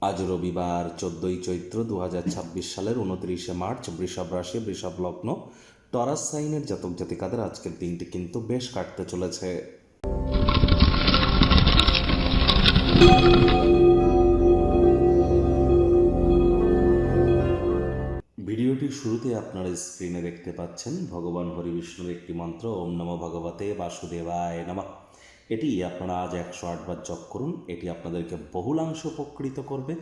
আজ রবিবার 14ই চৈত্র 2026 সালের 29শে মার্চ। বৃষভ রাশি, বৃষভ লগ্ন, টরাস সাইনের জাতক জাতিকাদের আজকের দিনটি কিন্তু বেশ কাটতে চলেছে। ভিডিওটির শুরুতে আপনারা স্ক্রিনে দেখতে পাচ্ছেন ভগবান হরি বিষ্ণুর একটি মন্ত্র, ওম নমো ভগবতে বাসুদেবায় নমঃ। এটি আপনারা আজ 108 বার জপ করুন। এটি আপনাদেরকে বহুলাংশ উপকৃত করবে।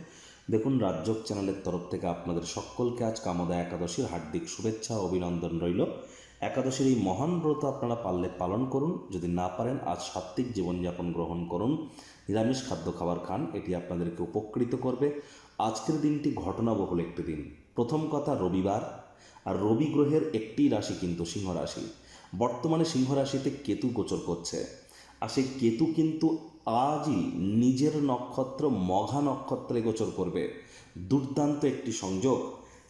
দেখুন, রাজযোগ চ্যানেলের তরফ থেকে আপনাদের সকলকে আজ কামদা একাদশীর হার্দিক শুভেচ্ছা ও অভিনন্দন রইল। একাদশীর এই মহান ব্রত আপনারা পারলে পালন করুন, যদি না পারেন আজ সাত্ত্বিক জীবনযাপন গ্রহণ করুন, নিরামিষ খাদ্য খাবার খান, এটি আপনাদেরকে উপকৃত করবে। আজকের দিনটি ঘটনাবহুল একটি দিন। প্রথম কথা, রবিবার, আর রবি গ্রহের একটি রাশি কিন্তু সিংহ রাশি। বর্তমানে সিংহ রাশিতে কেতু গোচর করছে, আর সেই কেতু কিন্তু আজই নিজের নক্ষত্র মঘা নক্ষত্রে গোচর করবে। দুর্দান্ত একটি সংযোগ।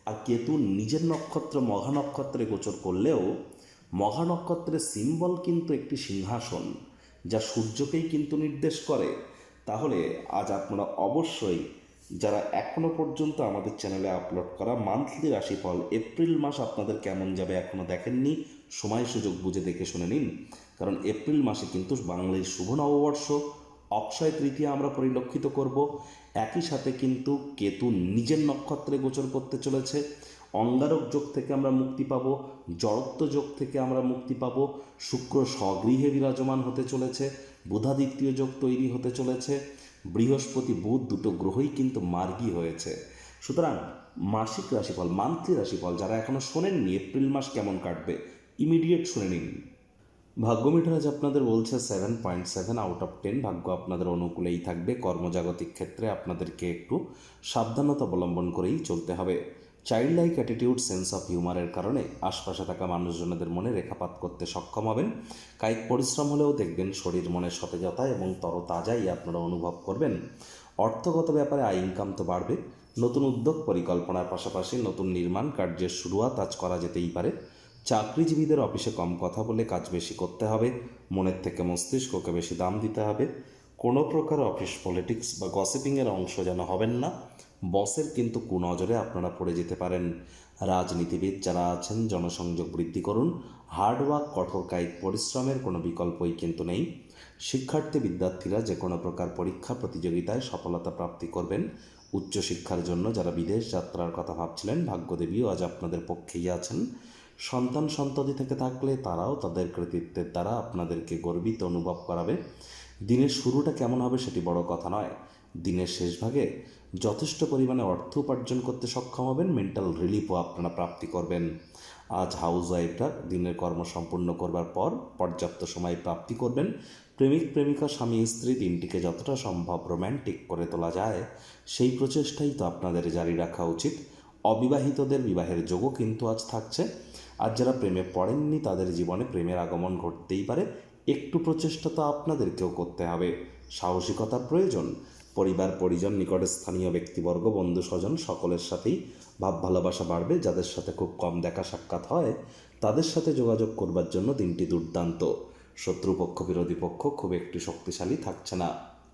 আর কেতু নিজের নক্ষত্র মঘা নক্ষত্রে গোচর করলেও মঘা নক্ষত্রের সিম্বল কিন্তু একটি সিংহাসন, যা সূর্যকেই কিন্তু নির্দেশ করে। তাহলে আজ আপনারা অবশ্যই, যারা এখনও পর্যন্ত আমাদের চ্যানেলে আপলোড করা মান্থলি রাশিফল এপ্রিল মাস আপনাদের কেমন যাবে এখনও দেখেননি, সময় সুযোগ বুঝে দেখে শুনে নিন। কারণ এপ্রিল মাসে কিন্তু বাংলার শুভ নববর্ষ, অক্ষয় তৃতীয়া আমরা পরিলক্ষিত করব। একই সাথে কিন্তু কেতু নিজের নক্ষত্রে গোচর করতে চলেছে। অঙ্গারক যোগ থেকে আমরা মুক্তি পাব, জড়ত্ব যোগ থেকে আমরা মুক্তি পাব। শুক্র স্বগৃহে বিরাজমান হতে চলেছে, বুধাদিত্য যোগ তৈরি হতে চলেছে। বৃহস্পতি বুধ দুটো গ্রহই কিন্তু মার্গী হয়েছে। সুতরাং মাসিক রাশিফল, মান্থলি রাশিফল যারা এখনও শোনেননি এপ্রিল মাস কেমন কাটবে, ইমিডিয়েট শুনে নিন। ভাগ্য মিটার আজ আপনাদের বলছে 7.7 আউট অফ 10। ভাগ্য আপনাদের অনুকূলেই থাকবে। কর্মজাগতিক ক্ষেত্রে আপনাদেরকে একটু সাবধানতা অবলম্বন করেই চলতে হবে। Child like attitude, sense of হিউমারের কারণে আশপাশে থাকা মানুষজনদের মনে রেখাপাত করতে সক্ষম হবেন। কায়িক পরিশ্রম হলেও দেখবেন শরীর মনে সতেজতা এবং তরতাজাই আপনারা অনুভব করবেন। অর্থগত ব্যাপারে আয় ইনকাম তো বাড়বে। নতুন উদ্যোগ পরিকল্পনার পাশাপাশি নতুন নির্মাণ কার্যের শুরুয়াত আজ করা যেতেই পারে। চাকরিজীবীদের অফিসে কম কথা বলে কাজ বেশি করতে হবে। মনের থেকে মস্তিষ্ককে বেশি দাম দিতে হবে। কোনো প্রকার অফিস পলিটিক্স বা গসিপিংয়ের অংশ যেন হবেন না। বসের কিন্তু কুনজরে আপনারা পড়ে যেতে পারেন। রাজনীতিবিদ যারা আছেন, জনসংযোগ বৃদ্ধি করুন। হার্ডওয়ার্ক, কঠোর কায়িক পরিশ্রমের কোনো বিকল্পই কিন্তু নেই। শিক্ষার্থী বিদ্যার্থীরা যে কোনো প্রকার পরীক্ষা প্রতিযোগিতায় সফলতা প্রাপ্তি করবেন। উচ্চশিক্ষার জন্য যারা বিদেশ যাত্রার কথা ভাবছিলেন, ভাগ্যদেবীও আজ আপনাদের পক্ষেই আছেন। সন্তান সন্ততি থেকে থাকলে তারাও তাদের কৃতিত্বের দ্বারা আপনাদেরকে গর্বিত অনুভব করাবে। দিনের শুরুটা কেমন হবে সেটি বড় কথা নয়, দিনের শেষ ভাগে যথেষ্ট পরিমাণে অর্থ উপার্জন করতে সক্ষম হবেন। মেন্টাল রিলিফও আপনারা প্রাপ্তি করবেন। আজ হাউস ওয়াইফরা দিনের কর্ম সম্পূর্ণ করবার পর পর্যাপ্ত সময় প্রাপ্তি করবেন। প্রেমিক প্রেমিকা, স্বামী স্ত্রী দিনটিকে যতটা সম্ভব রোম্যান্টিক করে তোলা যায় সেই প্রচেষ্টাই তো আপনাদের জারি রাখা উচিত। অবিবাহিতদের বিবাহের যোগও কিন্তু আজ থাকছে। আর যারা প্রেমে পড়েননি তাদের জীবনে প্রেমের আগমন ঘটতেই পারে। একটু প্রচেষ্টা তো আপনাদেরকেও করতে হবে, সাহসিকতার প্রয়োজন। পরিবার পরিজন, নিকটে স্থানীয় ব্যক্তিবর্গ, বন্ধু স্বজন সকলের সাথেই ভাব ভালোবাসা বাড়বে। যাদের সাথে খুব কম দেখা সাক্ষাৎ হয় তাদের সাথে যোগাযোগ করবার জন্য দিনটি দুর্দান্ত। শত্রুপক্ষ বিরোধী পক্ষ খুব একটি শক্তিশালী থাকছে না।